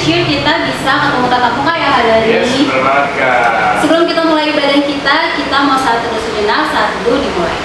sure kita bisa ketemu tatap muka ya hari ini. Yes, benar banget Kak. Sebelum kita mulai ibadah kita mau saat terus sejenak, saat dulu dimulai.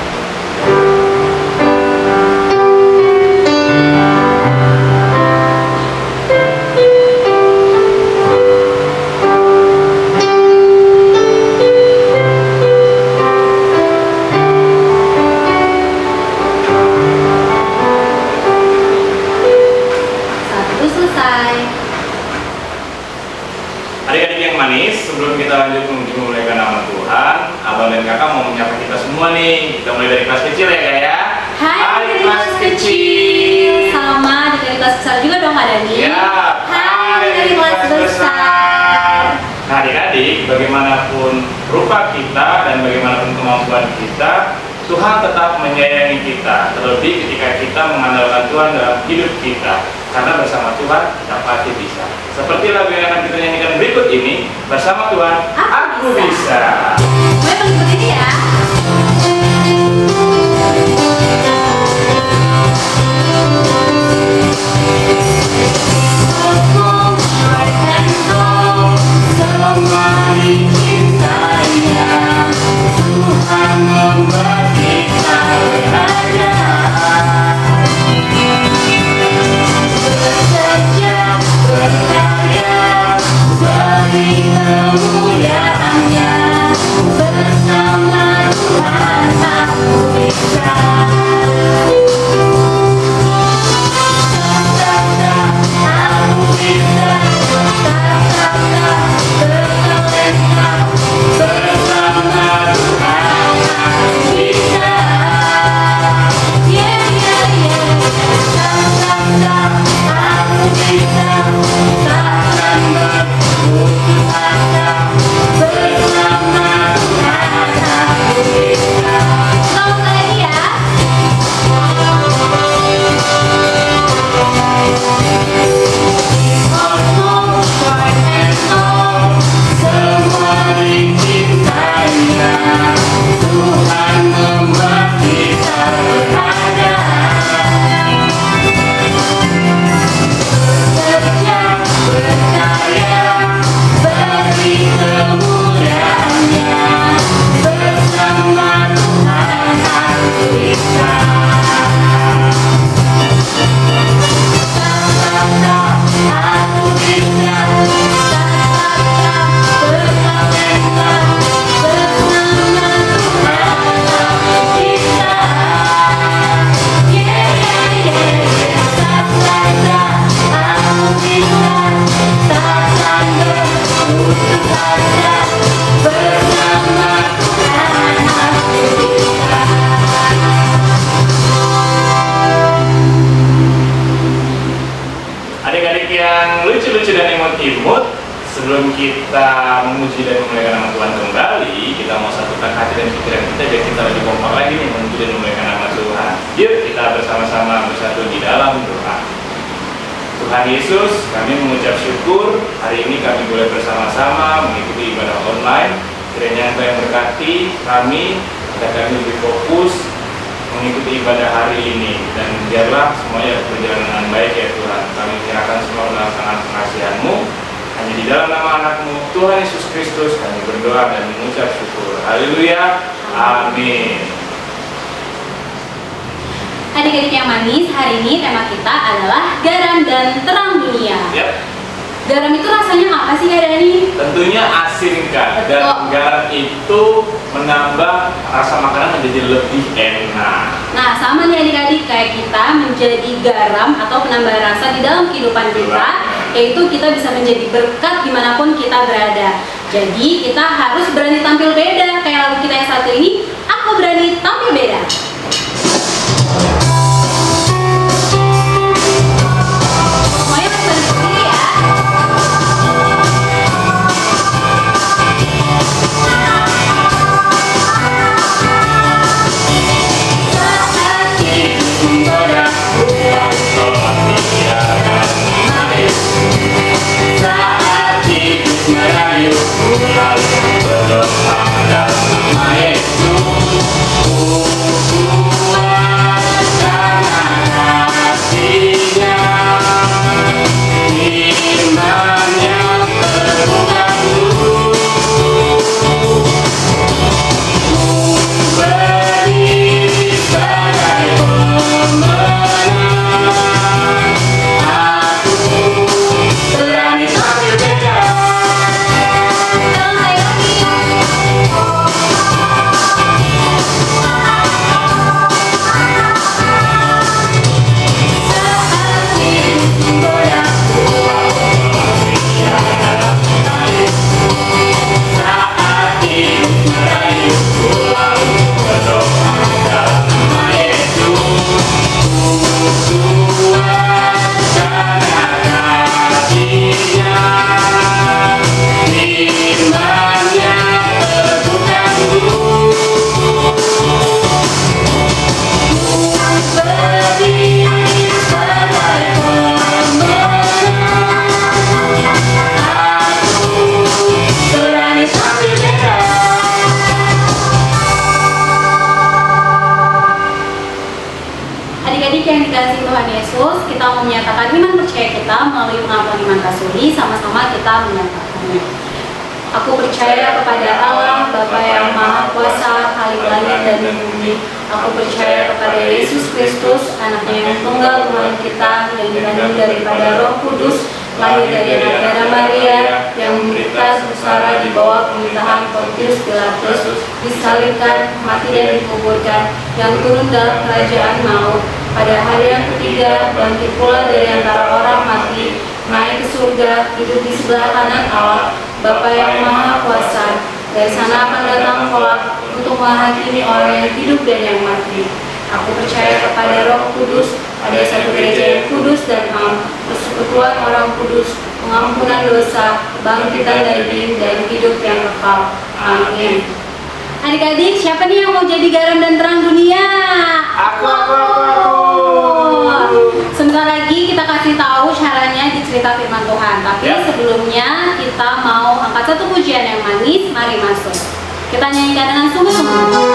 Adik-adik yang manis, sebelum kita lanjut memuliakan nama Tuhan, Abang dan Kakak mau menyapa kita semua nih. Kita mulai dari kelas kecil ya Kak ya. Hai dari kelas kecil. Sama dari kelas besar juga dong Kak Dani. Ya. Hai dari kelas besar. Nah adik-adik, bagaimanapun rupa kita dan bagaimanapun kemampuan kita, Tuhan tetap menyayangi kita. Terlebih ketika kita mengandalkan Tuhan dalam hidup kita. Karena bersama Tuhan kita pasti bisa. Seperti lagu yang akan kita nyanyikan berikut ini, bersama Tuhan aku bisa. Gue pengen ini ya. Adik-adik yang lucu-lucu dan imut-imut, sebelum kita memuji dan memuliakan nama Tuhan kembali, kita mau satukan hati dan pikiran kita biar kita lebih kompak lagi nih memuji dan memuliakan nama Tuhan. Yuk kita bersama-sama bersatu di dalam doa. Tuhan Yesus, kami mengucap syukur hari ini kami boleh bersama-sama mengikuti ibadah online. Kiranya Engkau yang berkati kami, agar kami lebih fokus mengikuti ibadah hari ini, dan biarlah semuanya berjalan dengan baik ya Tuhan. Kami menyerahkan semua dalam tangan pengasihan-Mu. Hanya di dalam nama anak-Mu Tuhan Yesus Kristus kami berdoa dan mengucap syukur. Haleluya. Amin. Adik-adik yang manis, hari ini tema kita adalah garam dan terang dunia. Yap. Garam itu rasanya apa sih Kak Dani? Tentunya asin Kak, dan garam itu menambah rasa makanan menjadi lebih enak. Nah sama nih adik-adik, kayak kita menjadi garam atau penambah rasa di dalam kehidupan kita, yaitu kita bisa menjadi berkat dimanapun kita berada. Jadi kita harus berani tampil beda, kayak lagu kita yang satu ini, aku berani tampil beda. Semuanya masih berdiri ya. Saat hidup merayu, lalu berdoa dalam kasih Tuhan Yesus, kita mau menyatakan iman percaya kita melalui pengakuan iman rasuli, sama-sama kita menyatakannya. Aku percaya kepada Allah, Bapa yang Maha Kuasa, Khalik langit dan bumi. Aku percaya kepada Yesus Kristus, anaknya yang tunggal Tuhan kita, yang dikandung daripada Roh Kudus, lahir dari anak darah Maria, yang menderita sengsara di bawah pemerintahan Pontius Pilatus, disalibkan, mati dan dikuburkan, yang turun dalam kerajaan maut, pada hari yang ketiga bangkit pula dari antara orang mati, naik ke surga, hidup di sebelah kanan Allah, Bapa yang Maha Kuasa. Dari sana akan datang kelak untuk menghakimi orang yang hidup dan yang mati. Aku percaya kepada Roh Kudus, pada satu gereja yang kudus dan am, persekutuan orang kudus, pengampunan dosa, kebangkitan daging, dan hidup yang kekal. Amin. Adik-adik, siapa nih yang mau jadi garam dan terang dunia? Aku. Sebentar lagi kita kasih tahu caranya di cerita firman Tuhan. Tapi sebelumnya kita mau angkat satu pujian yang manis. Mari masuk. Kita nyanyikan dengan sungguh-sungguh.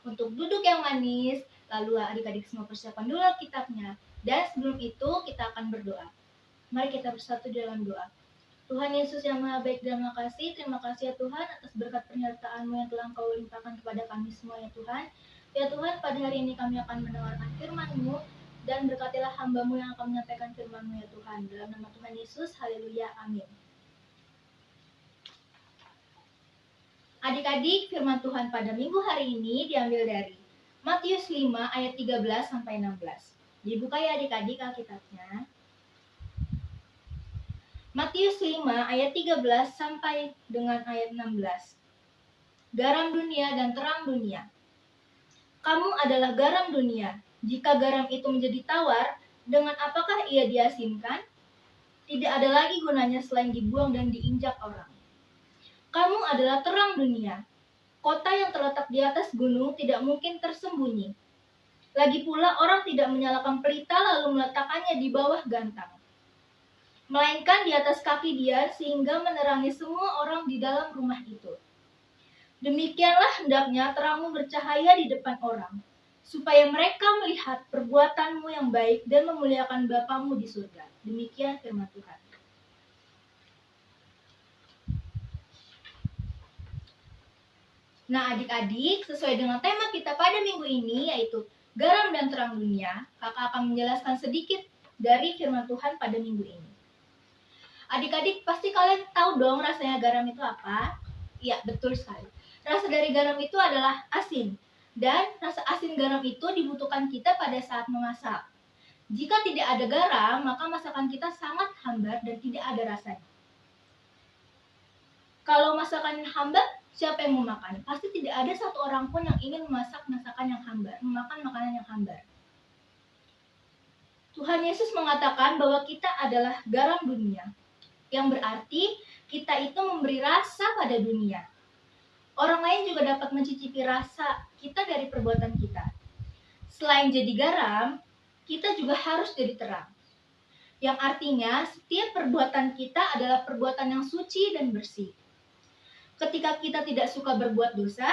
Untuk duduk yang manis, lalu adik-adik semua persiapan dulu Alkitabnya. Dan sebelum itu kita akan berdoa. Mari kita bersatu dalam doa. Tuhan Yesus yang Maha Baik dan Maha Kasih, terima kasih ya Tuhan atas berkat penyertaan-Mu yang telah Engkau limpahkan kepada kami semua ya Tuhan. Ya Tuhan, pada hari ini kami akan mendengarkan firman-Mu dan berkatilah hamba-Mu yang akan menyampaikan firman-Mu ya Tuhan. Dalam nama Tuhan Yesus, haleluya, amin. Adik-adik, firman Tuhan pada minggu hari ini diambil dari Matius 5 ayat 13 sampai 16. Dibuka ya adik-adik Alkitabnya. Matius 5 ayat 13 sampai dengan ayat 16. Garam dunia dan terang dunia. Kamu adalah garam dunia. Jika garam itu menjadi tawar, dengan apakah ia diasinkan? Tidak ada lagi gunanya selain dibuang dan diinjak orang. Kamu adalah terang dunia. Kota yang terletak di atas gunung tidak mungkin tersembunyi. Lagi pula orang tidak menyalakan pelita lalu meletakkannya di bawah gantang, melainkan di atas kaki dia sehingga menerangi semua orang di dalam rumah itu. Demikianlah hendaknya terangmu bercahaya di depan orang, supaya mereka melihat perbuatanmu yang baik dan memuliakan Bapamu di surga. Demikian firman Tuhan. Nah, adik-adik, sesuai dengan tema kita pada minggu ini, yaitu garam dan terang dunia, kakak akan menjelaskan sedikit dari firman Tuhan pada minggu ini. Adik-adik, pasti kalian tahu dong rasanya garam itu apa? Iya, betul sekali. Rasa dari garam itu adalah asin. Dan rasa asin garam itu dibutuhkan kita pada saat memasak. Jika tidak ada garam, maka masakan kita sangat hambar dan tidak ada rasanya. Kalau masakan hambar, siapa yang mau makan? Pasti tidak ada satu orang pun yang ingin memasak masakan yang hambar, memakan makanan yang hambar. Tuhan Yesus mengatakan bahwa kita adalah garam dunia, yang berarti kita itu memberi rasa pada dunia. Orang lain juga dapat mencicipi rasa kita dari perbuatan kita. Selain jadi garam, kita juga harus jadi terang. Yang artinya setiap perbuatan kita adalah perbuatan yang suci dan bersih. Ketika kita tidak suka berbuat dosa,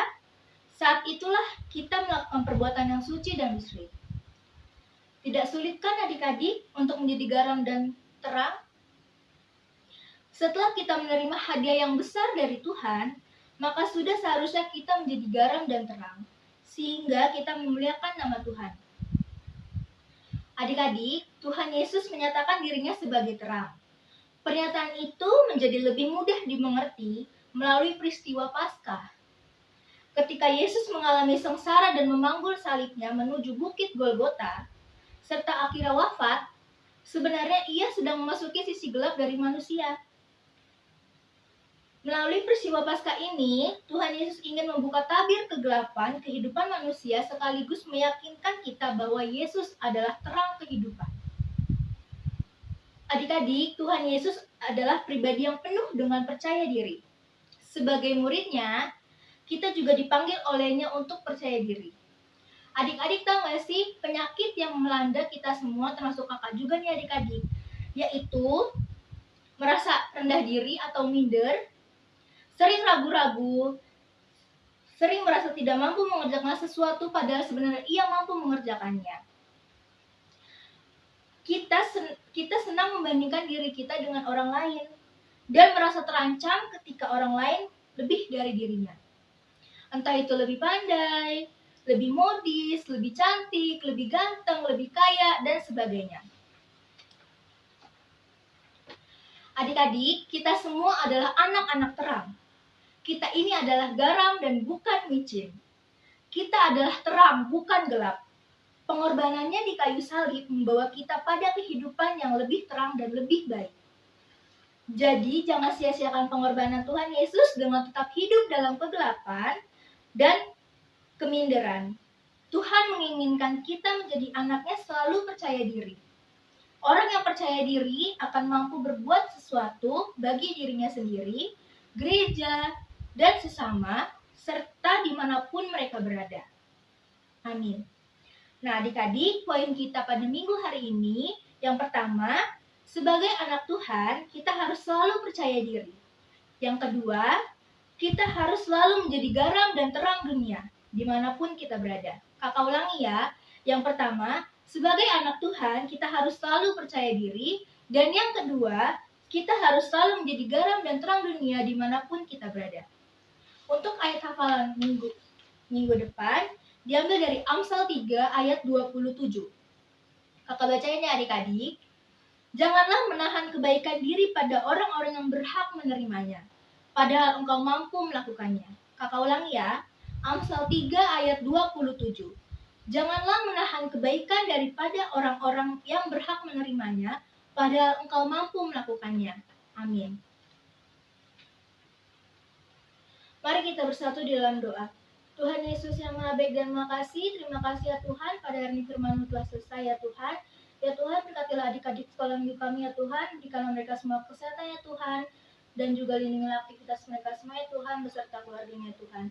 saat itulah kita melakukan perbuatan yang suci dan bersih. Tidak sulit kan adik-adik untuk menjadi garam dan terang? Setelah kita menerima hadiah yang besar dari Tuhan, maka sudah seharusnya kita menjadi garam dan terang, sehingga kita memuliakan nama Tuhan. Adik-adik, Tuhan Yesus menyatakan dirinya sebagai terang. Pernyataan itu menjadi lebih mudah dimengerti melalui peristiwa Paskah. Ketika Yesus mengalami sengsara dan memanggul salibnya menuju bukit Golgota, serta akhirnya wafat, sebenarnya ia sedang memasuki sisi gelap dari manusia. Melalui peristiwa Paskah ini, Tuhan Yesus ingin membuka tabir kegelapan kehidupan manusia sekaligus meyakinkan kita bahwa Yesus adalah terang kehidupan. Adik-adik, Tuhan Yesus adalah pribadi yang penuh dengan percaya diri. Sebagai muridnya, kita juga dipanggil olehnya untuk percaya diri. Adik-adik tahu gak sih penyakit yang melanda kita semua, termasuk kakak juga nih adik-adik, yaitu merasa rendah diri atau minder, sering ragu-ragu, sering merasa tidak mampu mengerjakan sesuatu padahal sebenarnya ia mampu mengerjakannya. Kita senang membandingkan diri kita dengan orang lain dan merasa terancam ketika orang lain lebih dari dirinya. Entah itu lebih pandai, lebih modis, lebih cantik, lebih ganteng, lebih kaya, dan sebagainya. Adik-adik, kita semua adalah anak-anak terang. Kita ini adalah garam dan bukan micin. Kita adalah terang, bukan gelap. Pengorbanannya di kayu salib membawa kita pada kehidupan yang lebih terang dan lebih baik. Jadi, jangan sia-siakan pengorbanan Tuhan Yesus dengan tetap hidup dalam kegelapan dan keminderan. Tuhan menginginkan kita menjadi anaknya selalu percaya diri. Orang yang percaya diri akan mampu berbuat sesuatu bagi dirinya sendiri, gereja, dan sesama, serta dimanapun mereka berada. Amin. Nah, adik-adik, poin kita pada minggu hari ini, yang pertama, sebagai anak Tuhan, kita harus selalu percaya diri. Yang kedua, kita harus selalu menjadi garam dan terang dunia, dimanapun kita berada. Kakak ulangi ya. Yang pertama, sebagai anak Tuhan, kita harus selalu percaya diri. Dan yang kedua, kita harus selalu menjadi garam dan terang dunia, dimanapun kita berada. Untuk ayat hafalan minggu depan, diambil dari Amsal 3 ayat 27. Kakak bacain ya adik-adik. Janganlah menahan kebaikan diri pada orang-orang yang berhak menerimanya, padahal engkau mampu melakukannya. Kakak ulangi ya, Amsal 3 ayat 27. Janganlah menahan kebaikan daripada orang-orang yang berhak menerimanya, padahal engkau mampu melakukannya. Amin. Mari kita bersatu di dalam doa. Tuhan Yesus yang Maha Baik dan Maha Kasih, terima kasih ya Tuhan, pada hari ini firman-Mu telah selesai ya Tuhan. Ya Tuhan, berkatilah adik-adik sekolah minggu kami ya Tuhan, berikanlah mereka semua kesehatan ya Tuhan, dan juga lindungilah aktivitas mereka semua ya Tuhan, beserta keluarganya ya Tuhan.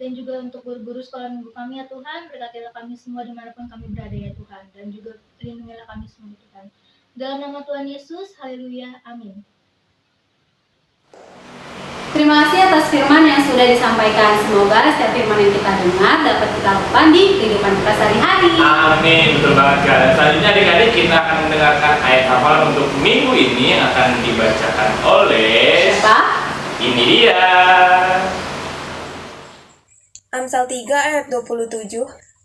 Dan juga untuk guru-guru sekolah minggu kami ya Tuhan, berkatilah kami semua dimanapun kami berada ya Tuhan, dan juga lindungilah kami semua ya Tuhan. Dalam nama Tuhan Yesus, haleluya, amin. Terima kasih atas firman yang sudah disampaikan. Semoga setiap firman yang kita dengar dapat kita lakukan di kehidupan kita sehari-hari. Amin, betul banget Kak. Dan selanjutnya adik-adik kita akan mendengarkan ayat hafalan untuk minggu ini yang akan dibacakan oleh siapa? Ini dia. Amsal 3 ayat 27,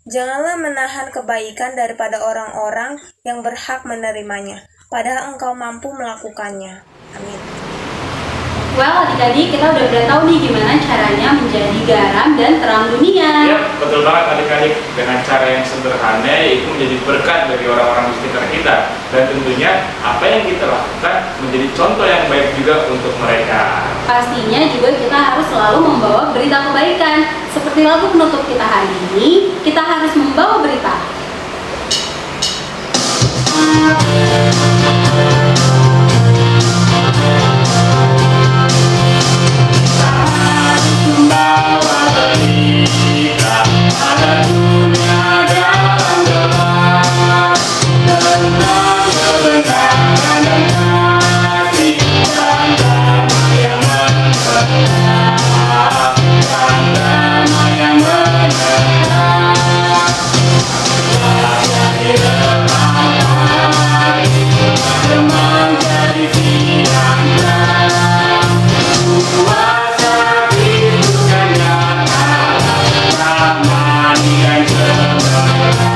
janganlah menahan kebaikan daripada orang-orang yang berhak menerimanya, padahal engkau mampu melakukannya. Amin. Well, adik-adik, kita udah tahu nih gimana caranya menjadi garam dan terang dunia. Ya, betul banget adik-adik. Dengan cara yang sederhana, yaitu menjadi berkat bagi orang-orang di sekitar kita. Dan tentunya apa yang kita lakukan menjadi contoh yang baik juga untuk mereka. Pastinya juga kita harus selalu membawa berita kebaikan. Seperti lagu penutup kita hari ini, kita harus membawa berita. Membawa berita pada dunia dalam gelap, tentang kebenaran dan kasih dan damai yang menetap, dan damai yang menetap. Dari lemah pagi, teman jadi siang terang, kuasa Kristus kan nyata, ramai dan cemerlang.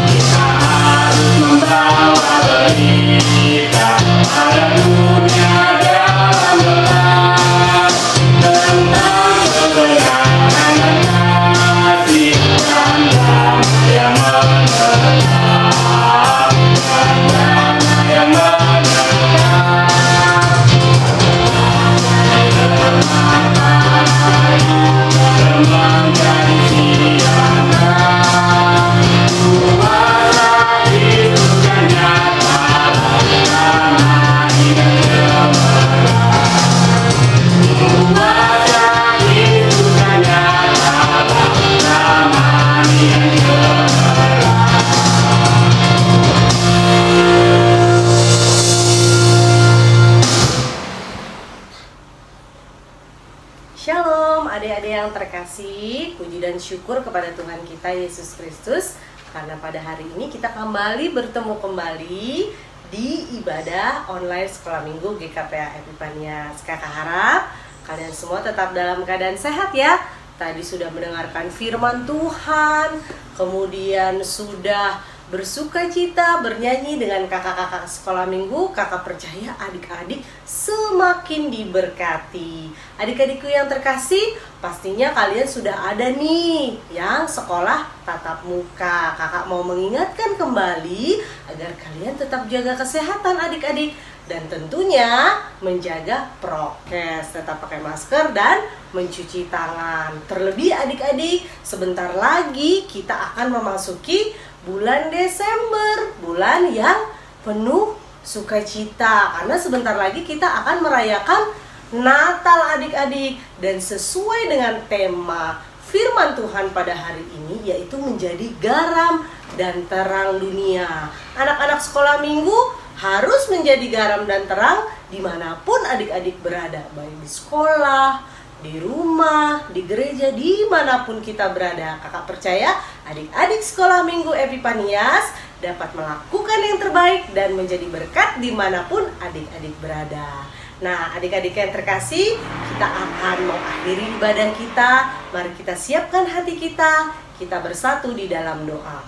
Kita harus membawa berita pada dunia dalam gelap, tentang kebenaran dan kasih dan damai yang menetap, dan damai yang menetap. Teman jadi siang terang, kuasa Kristus kan nyata, ramai dan cemerlang. Kuasa Kristus kan nyata, ramai dan cemerlang. Shalom adik-adik yang terkasih, puji dan syukur kepada Tuhan kita Yesus Kristus, karena pada hari ini kita bertemu kembali di ibadah online sekolah minggu GKPA Epifanias. Kakak harap kalian semua tetap dalam keadaan sehat ya. Tadi sudah mendengarkan firman Tuhan, kemudian sudah bersuka cita, bernyanyi dengan kakak-kakak sekolah minggu. Kakak percaya adik-adik semakin diberkati. Adik-adikku yang terkasih, pastinya kalian sudah ada nih yang sekolah tatap muka. Kakak mau mengingatkan kembali agar kalian tetap jaga kesehatan adik-adik, dan tentunya menjaga prokes, tetap pakai masker dan mencuci tangan. Terlebih adik-adik, sebentar lagi kita akan memasuki bulan Desember, bulan yang penuh sukacita, karena sebentar lagi kita akan merayakan Natal adik-adik. Dan sesuai dengan tema firman Tuhan pada hari ini, yaitu menjadi garam dan terang dunia. Anak-anak sekolah minggu harus menjadi garam dan terang dimanapun adik-adik berada, baik di sekolah, di rumah, di gereja, dimanapun kita berada. Kakak percaya adik-adik sekolah minggu Epifanias dapat melakukan yang terbaik dan menjadi berkat dimanapun adik-adik berada. Nah, adik-adik yang terkasih, kita akan mengakhiri ibadah kita. Mari kita siapkan hati kita bersatu di dalam doa.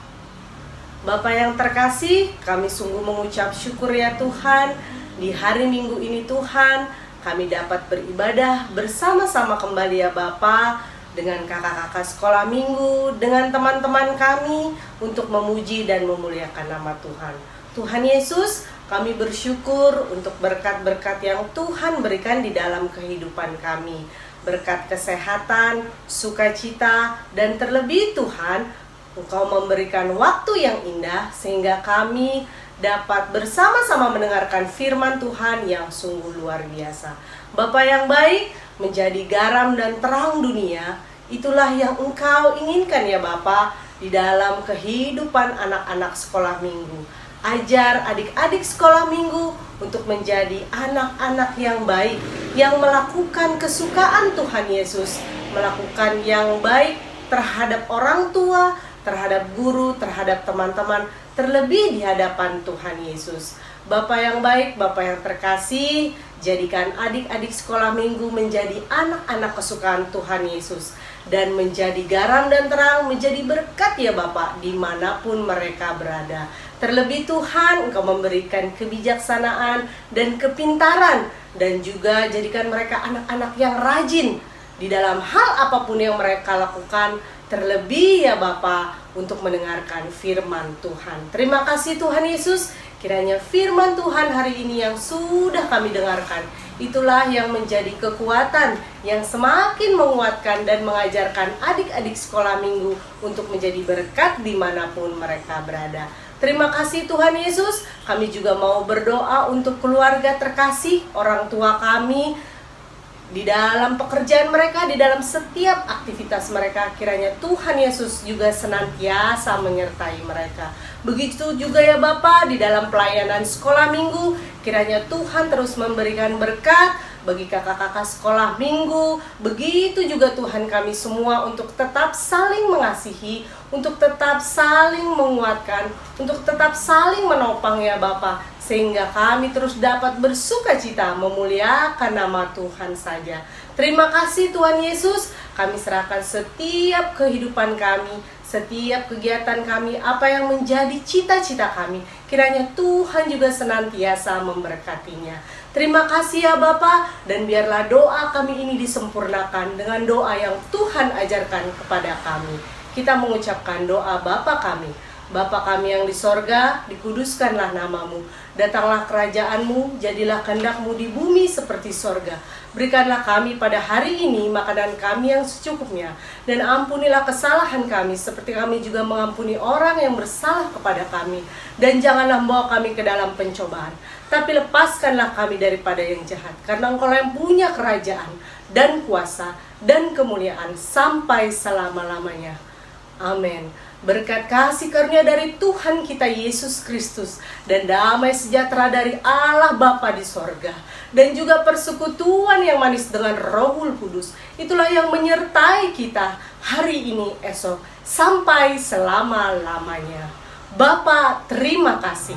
Bapa yang terkasih, kami sungguh mengucap syukur ya Tuhan, di hari Minggu ini Tuhan, kami dapat beribadah bersama-sama kembali ya Bapa, dengan kakak-kakak sekolah minggu, dengan teman-teman kami, untuk memuji dan memuliakan nama Tuhan. Tuhan Yesus, kami bersyukur untuk berkat-berkat yang Tuhan berikan di dalam kehidupan kami. Berkat kesehatan, sukacita, dan terlebih Tuhan, Engkau memberikan waktu yang indah sehingga kami dapat bersama-sama mendengarkan firman Tuhan yang sungguh luar biasa. Bapa yang baik, menjadi garam dan terang dunia, itulah yang Engkau inginkan ya Bapa di dalam kehidupan anak-anak sekolah minggu. Ajar adik-adik sekolah minggu untuk menjadi anak-anak yang baik, yang melakukan kesukaan Tuhan Yesus, melakukan yang baik terhadap orang tua, terhadap guru, terhadap teman-teman, terlebih di hadapan Tuhan Yesus. Bapa yang baik, Bapa yang terkasih, Jadikan adik-adik sekolah minggu menjadi anak-anak kesukaan Tuhan Yesus. Dan menjadi garam dan terang, menjadi berkat ya Bapak dimanapun mereka berada. Terlebih Tuhan, Engkau memberikan kebijaksanaan dan kepintaran. Dan juga jadikan mereka anak-anak yang rajin di dalam hal apapun yang mereka lakukan. Terlebih ya Bapa untuk mendengarkan firman Tuhan. Terima kasih Tuhan Yesus. Kiranya firman Tuhan hari ini yang sudah kami dengarkan, itulah yang menjadi kekuatan yang semakin menguatkan dan mengajarkan adik-adik sekolah minggu untuk menjadi berkat dimanapun mereka berada. Terima kasih Tuhan Yesus. Kami juga mau berdoa untuk keluarga terkasih, orang tua kami, di dalam pekerjaan mereka, di dalam setiap aktivitas mereka. Kiranya Tuhan Yesus juga senantiasa menyertai mereka. Begitu juga ya Bapa di dalam pelayanan sekolah minggu. Kiranya Tuhan terus memberikan berkat bagi kakak-kakak sekolah minggu. Begitu juga Tuhan kami semua untuk tetap saling mengasihi, untuk tetap saling menguatkan, untuk tetap saling menopang ya Bapa, sehingga kami terus dapat bersukacita memuliakan nama Tuhan saja. Terima kasih Tuhan Yesus. Kami serahkan setiap kehidupan kami, setiap kegiatan kami, apa yang menjadi cita-cita kami. Kiranya Tuhan juga senantiasa memberkatinya. Terima kasih ya Bapa, dan biarlah doa kami ini disempurnakan dengan doa yang Tuhan ajarkan kepada kami. Kita mengucapkan doa Bapa kami. Bapa kami yang di sorga, dikuduskanlah namamu. Datanglah kerajaanmu, jadilah kehendak-mu di bumi seperti sorga. Berikanlah kami pada hari ini makanan kami yang secukupnya. Dan ampunilah kesalahan kami, seperti kami juga mengampuni orang yang bersalah kepada kami. Dan janganlah membawa kami ke dalam pencobaan, tapi lepaskanlah kami daripada yang jahat. Karena Engkau yang punya kerajaan, dan kuasa, dan kemuliaan sampai selama-lamanya. Amin. Berkat kasih karunia dari Tuhan kita Yesus Kristus, dan damai sejahtera dari Allah Bapa di sorga, dan juga persekutuan yang manis dengan Rohul Kudus, itulah yang menyertai kita hari ini, esok, sampai selama-lamanya. Bapa, terima kasih.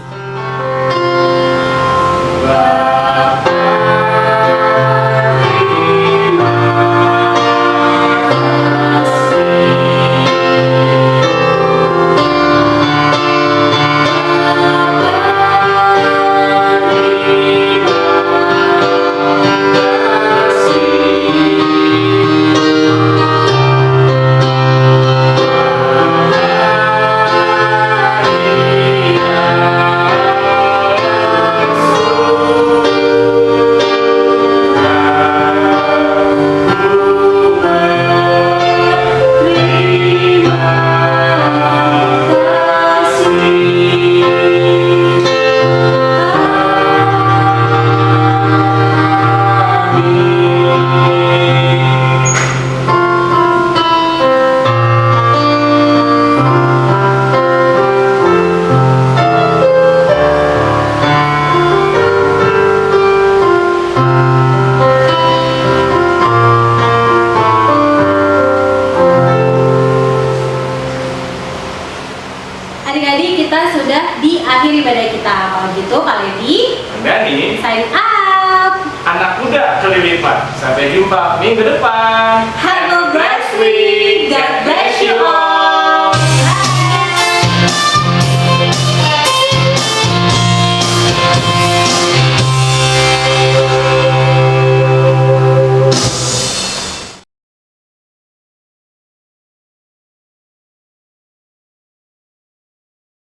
Adik-adik, kita sudah di akhir ibadah kita. Kalau gitu, Kak Levi, Dani, sign up. anak muda kelilipan. Sampai jumpa minggu depan. Have a blessed week. God bless you all.